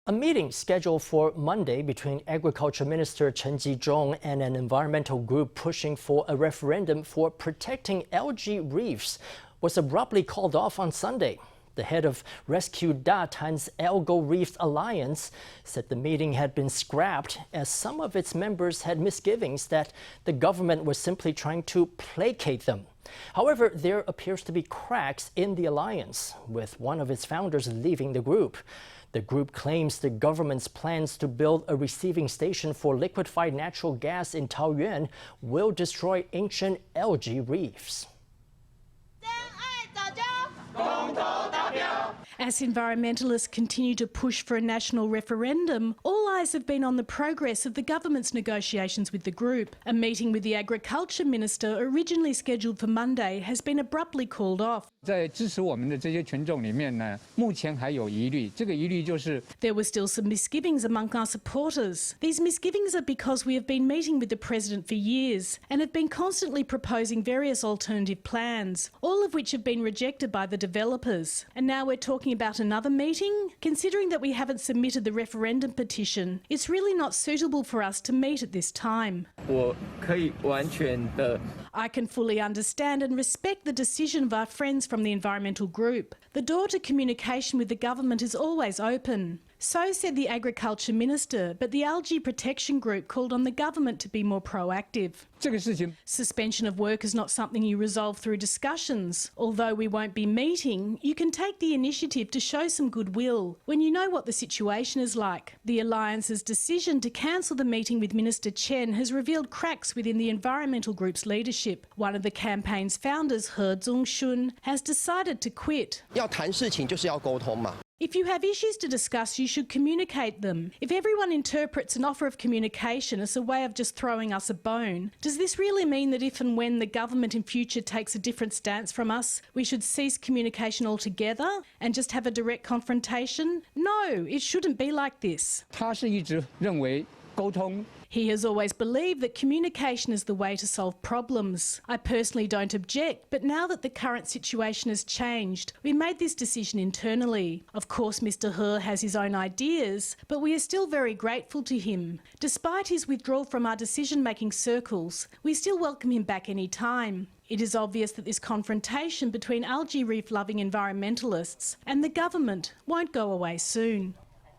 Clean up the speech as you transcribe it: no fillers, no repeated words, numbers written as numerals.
A meeting scheduled for Monday between Agriculture Minister Chen Chi-chung and an environmental group pushing for a referendum for protecting algae reefs was abruptly called off on Sunday. The head of Rescue Datan's Algal Reefs Alliance said the meeting had been scrapped as some of its members had misgivings that the government was simply trying to placate them. However, there appears to be cracks in the alliance, with one of its founders leaving the group. The group claims the government's plans to build a receiving station for liquefied natural gas in Taoyuan will destroy ancient algae reefs. As environmentalists continue to push for a national referendum, all eyes have been on the progress of the government's negotiations with the group. A meeting with the Agriculture Minister, originally scheduled for Monday, has been abruptly called off. There were still some misgivings among our supporters. These misgivings are because we have been meeting with the President for years and have been constantly proposing various alternative plans, all of which have been rejected by the developers. And now we're talking about another meeting? Considering that we haven't submitted the referendum petition, it's really not suitable for us to meet at this time. I can fully understand and respect the decision of our friends from the environmental group. The door to communication with the government is always open. So said the Agriculture Minister, but the Algae Protection Group called on the government to be more proactive. Suspension of work is not something you resolve through discussions. Although we won't be meeting, you can take the initiative to show some goodwill when you know what the situation is like. The Alliance's decision to cancel the meeting with Minister Chen has revealed cracks within the environmental group's leadership. One of the campaign's founders, He Zhongshun, has decided to quit. If you have issues to discuss, you should communicate them. If everyone interprets an offer of communication as a way of just throwing us a bone, does this really mean that if and when the government in future takes a different stance from us, we should cease communication altogether and just have a direct confrontation? No, it shouldn't be like this. He has always believed that communication is the way to solve problems. I personally don't object, but now that the current situation has changed, we made this decision internally. Of course, Mr. He has his own ideas, but we are still very grateful to him. Despite his withdrawal from our decision-making circles, we still welcome him back any time. It is obvious that this confrontation between algae reef-loving environmentalists and the government won't go away soon.